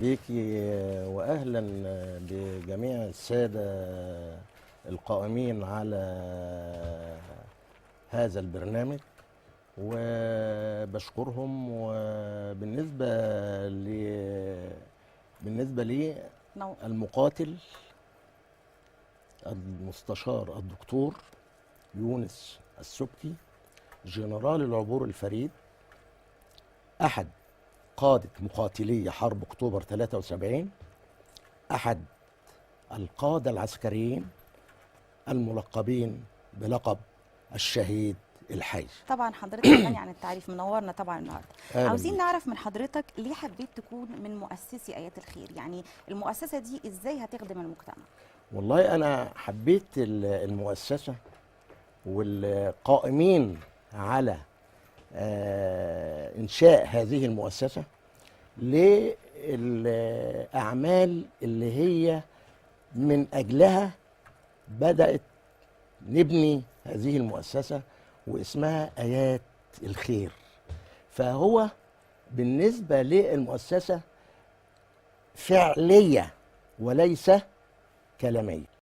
بيكي واهلا بجميع الساده القائمين على هذا البرنامج، وبشكرهم. وبالنسبه بالنسبه لي نو. المقاتل المستشار الدكتور يونس السبكي، جنرال العبور الفريد، احد قادة مقاتلي حرب أكتوبر 73، أحد القادة العسكريين الملقبين بلقب الشهيد الحي. طبعا حضرتك غني عن التعريف، منورنا طبعا النهارده. أهلا عاوزين بيك. نعرف من حضرتك ليه حبيت تكون من مؤسسي آيات الخير؟ يعني المؤسسة دي ازاي هتخدم المجتمع؟ والله أنا حبيت المؤسسة والقائمين على إنشاء هذه المؤسسة للأعمال اللي هي من أجلها بدأت نبني هذه المؤسسة، واسمها آيات الخير. فهو بالنسبة للمؤسسة فعلية وليس كلامية.